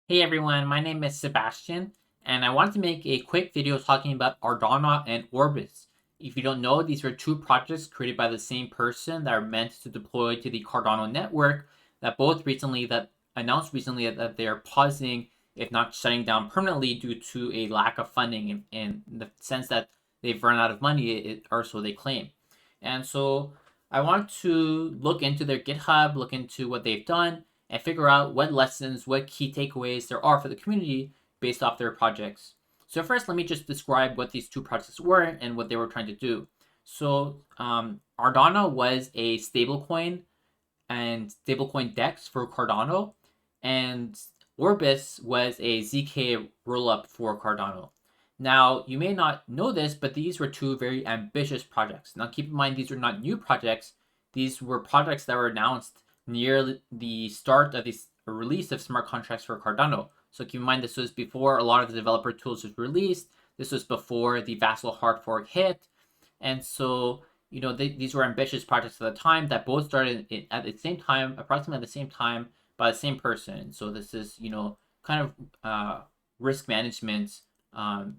Hey everyone, my name is Sebastian, and I wanted to make a quick video talking about Ardana and Orbis. If you don't know, these are two projects created by the same person that are meant to deploy to the Cardano network that announced recently that they are pausing, if not shutting down permanently due to a lack of funding in the sense that they've run out of money, or so they claim. And so I want to look into their GitHub, look into what they've done, and figure out what lessons, what key takeaways there are for the community based off their projects. So first, let me just describe what these two projects were and what they were trying to do. So Ardana was a stablecoin and stablecoin DEX for Cardano, and Orbis was a ZK rollup for Cardano. Now, you may not know this, but these were two very ambitious projects. Now, keep in mind, these are not new projects. These were projects that were announced near the start of the release of smart contracts for Cardano. So keep in mind, this was before a lot of the developer tools was released. This was before the Vassal hard fork hit. And so these were ambitious projects at the time that both started at the same time, approximately at the same time, by the same person. So this is, kind of risk management,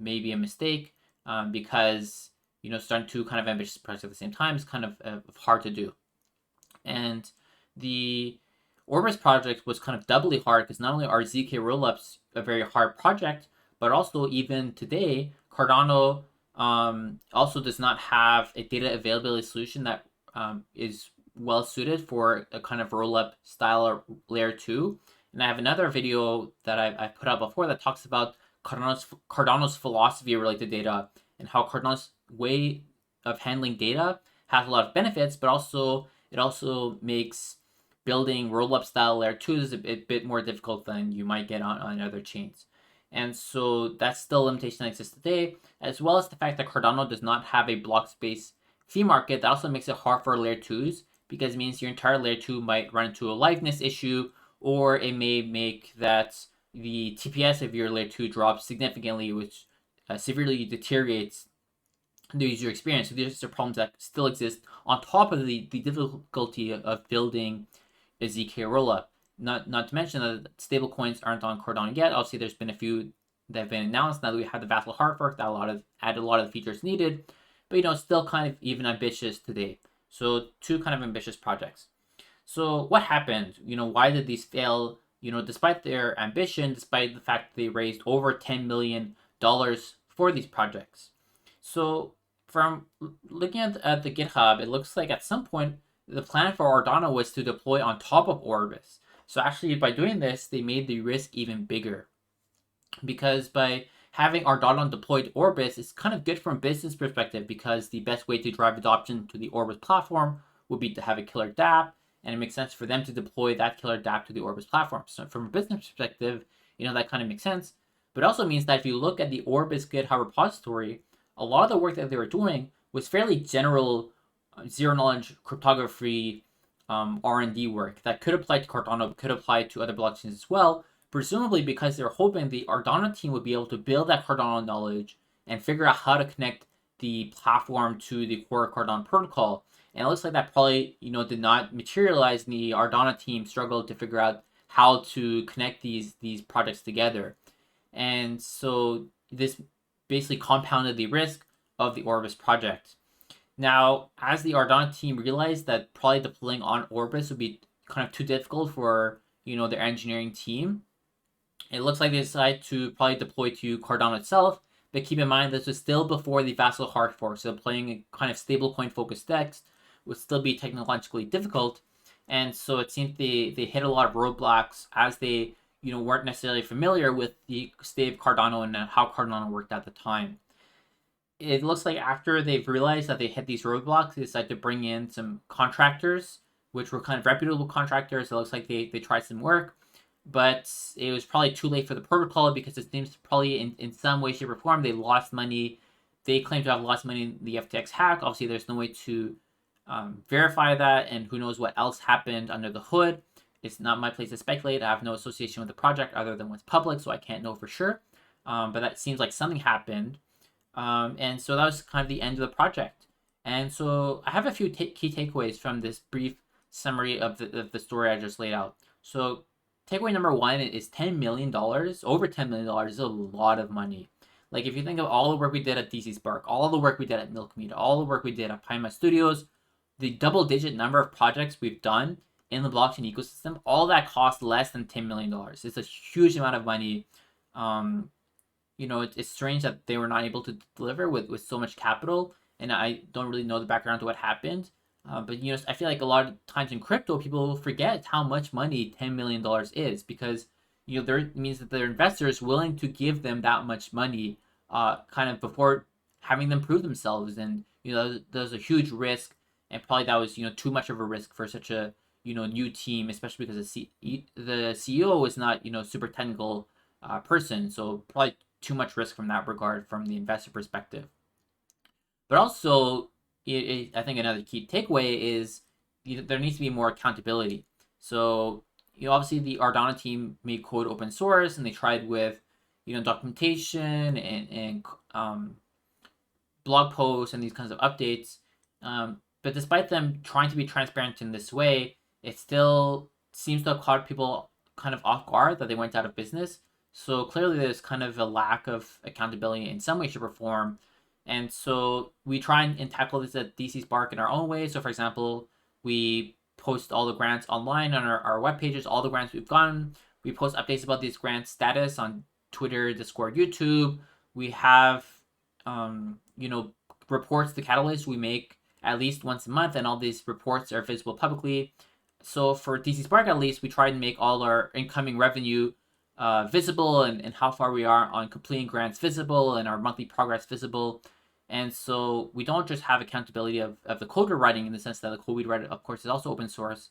maybe a mistake, because, starting two kind of ambitious projects at the same time is kind of hard to do. And the Orbis project was kind of doubly hard because not only are ZK rollups a very hard project, but also even today, Cardano also does not have a data availability solution that is well suited for a kind of rollup style layer 2. And I have another video that I put out before that talks about Cardano's philosophy related data and how Cardano's way of handling data has a lot of benefits, but it also makes building rollup style layer 2s a bit more difficult than you might get on other chains. And so that's still a limitation that exists today, as well as the fact that Cardano does not have a block space fee market. That also makes it hard for layer 2s because it means your entire layer 2 might run into a liveness issue, or it may make that the TPS of your layer 2 drops significantly, which severely deteriorates the user experience. So these are problems that still exist on top of the difficulty of building a ZK rollup. Not to mention that stablecoins aren't on Cardano yet. Obviously, there's been a few that have been announced now that we have the Vassal hard fork that added a lot of the features needed, but still kind of even ambitious today. So two kind of ambitious projects. So what happened? Why did these fail? Despite their ambition, despite the fact that they raised over $10 million for these projects. So from looking at the GitHub, it looks like at some point the plan for Ardana was to deploy on top of Orbis. So actually, by doing this, they made the risk even bigger, because by having Ardana deployed Orbis, it's kind of good from a business perspective because the best way to drive adoption to the Orbis platform would be to have a killer dApp, and it makes sense for them to deploy that killer dApp to the Orbis platform. So from a business perspective, that kind of makes sense. But it also means that if you look at the Orbis GitHub repository, a lot of the work that they were doing was fairly general, zero knowledge cryptography R&D work that could apply to Cardano, could apply to other blockchains as well, presumably because they're hoping the Ardana team would be able to build that Cardano knowledge and figure out how to connect the platform to the core Cardano protocol. And it looks like that probably, did not materialize, and the Ardana team struggled to figure out how to connect these projects together. And so this basically compounded the risk of the Orbis project. Now, as the Ardana team realized that probably deploying on Orbis would be kind of too difficult for their engineering team, it looks like they decided to probably deploy to Cardano itself. But keep in mind, this was still before the Vassal hard fork, so deploying a kind of stablecoin focused DEX would still be technologically difficult. And so it seems they hit a lot of roadblocks as they weren't necessarily familiar with the state of Cardano and how Cardano worked at the time. It looks like after they've realized that they hit these roadblocks, they decided to bring in some contractors, which were kind of reputable contractors. It looks like they tried some work, but it was probably too late for the protocol because it seems probably in some way, shape, or form they lost money. They claim to have lost money in the FTX hack. Obviously, there's no way to verify that, and who knows what else happened under the hood. It's not my place to speculate. I have no association with the project other than what's public, so I can't know for sure. But that seems like something happened. And so that was kind of the end of the project. And so I have a few key takeaways from this brief summary of the story I just laid out. So takeaway number one is $10 million. Over $10 million is a lot of money. Like if you think of all the work we did at DC Spark, all the work we did at Milkmedia, all the work we did at Pima Studios, the double-digit number of projects we've done in the blockchain ecosystem, all that cost less than $10 million. It's a huge amount of money. Um, it's strange that they were not able to deliver with so much capital, and I don't really know the background to what happened. But I feel like a lot of times in crypto, people forget how much money $10 million is, because there means that their investors willing to give them that much money, kind of before having them prove themselves, and there's a huge risk, and probably that was too much of a risk for such a new team, especially because the CEO is not super technical person, so probably too much risk from that regard from the investor perspective. But also, I think another key takeaway is there needs to be more accountability. So, obviously the Ardana team made code open source, and they tried with documentation and blog posts and these kinds of updates. But despite them trying to be transparent in this way, it still seems to have caught people kind of off guard that they went out of business. So clearly there's kind of a lack of accountability in some way, shape, or form. And so we try and tackle this at DC Spark in our own way. So for example, we post all the grants online on our web pages, all the grants we've gotten. We post updates about these grants status on Twitter, Discord, YouTube. We have, reports to Catalyst we make at least once a month, and all these reports are visible publicly. So for DC Spark, at least, we try to make all our incoming revenue visible, and how far we are on completing grants visible, and our monthly progress visible. And so we don't just have accountability of the code we're writing, in the sense that the code we write, of course, is also open source.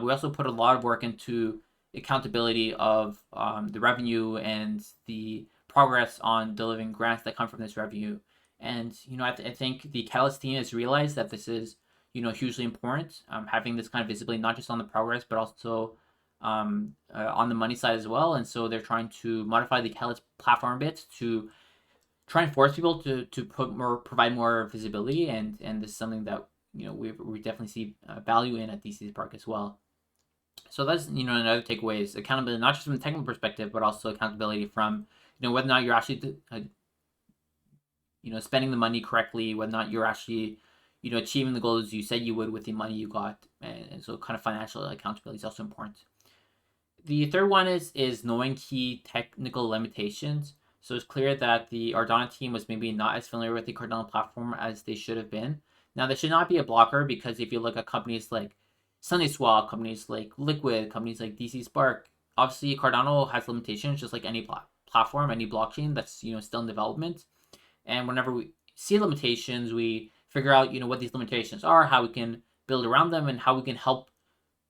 We also put a lot of work into accountability of the revenue and the progress on delivering grants that come from this revenue. And I think the Catalyst team has realized that this is hugely important, having this kind of visibility, not just on the progress, but also on the money side as well. And so they're trying to modify the Catalyst platform a bit to try and force people to provide more visibility, and this is something that we definitely see value in at DC Spark as well. So that's another takeaway is accountability, not just from a technical perspective, but also accountability from whether or not you're actually spending the money correctly, whether or not you're actually achieving the goals you said you would with the money you got, and so kind of financial accountability is also important. The third one is knowing key technical limitations. So it's clear that the Ardana team was maybe not as familiar with the Cardano platform as they should have been. Now, this should not be a blocker, because if you look at companies like SundaeSwap, companies like Liquid, companies like DC Spark, obviously Cardano has limitations just like any platform, any blockchain that's still in development. And whenever we see limitations, we figure out what these limitations are, how we can build around them, and how we can help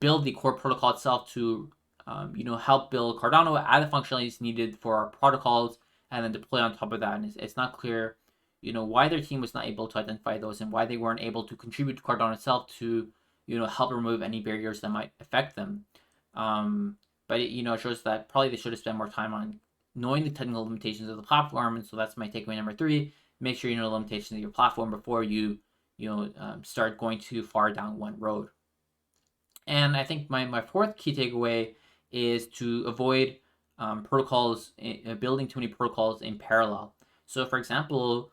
build the core protocol itself to help build Cardano, add the functionalities needed for our protocols, and then deploy on top of that. And it's not clear why their team was not able to identify those, and why they weren't able to contribute to Cardano itself to help remove any barriers that might affect them. But it shows that probably they should have spent more time on knowing the technical limitations of the platform. And so that's my takeaway number 3. Make sure you know the limitations of your platform before you start going too far down one road. And I think my fourth key takeaway is to avoid protocols, building too many protocols in parallel. So for example,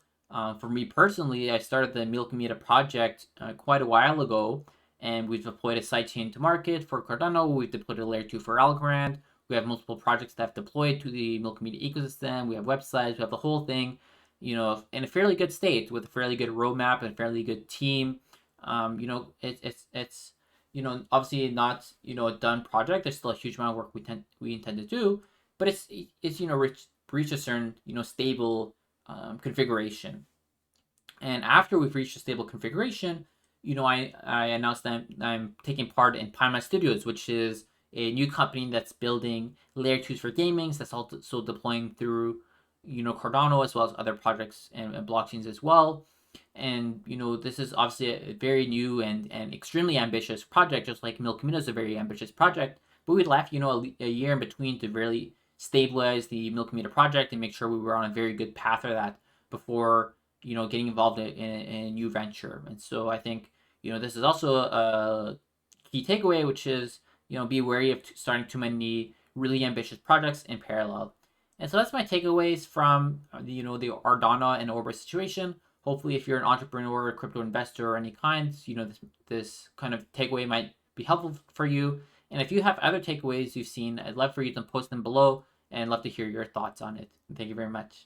for me personally, I started the Milkmedia project quite a while ago, and we've deployed a sidechain to market for Cardano. We've deployed a layer 2 for Algorand. We have multiple projects that have deployed to the Milkmedia ecosystem. We have websites. We have the whole thing, in a fairly good state, with a fairly good roadmap and a fairly good team. It's obviously not a done project. There's still a huge amount of work we intend to do, but it's reached a certain stable configuration. And after we've reached a stable configuration, I announced that I'm taking part in Pima Studios, which is a new company that's building layer 2s for gaming. That's also deploying through Cardano, as well as other projects and blockchains as well. And this is obviously a very new and extremely ambitious project, just like Milkmedia is a very ambitious project. But we left a year in between to really stabilize the Milkmedia project and make sure we were on a very good path for that before getting involved in a new venture. And so I think this is also a key takeaway, which is be wary of starting too many really ambitious projects in parallel. And so that's my takeaways from the Ardana and Orbis situation. Hopefully, if you're an entrepreneur, crypto investor, or any kind, this kind of takeaway might be helpful for you. And if you have other takeaways you've seen, I'd love for you to post them below and love to hear your thoughts on it. And thank you very much.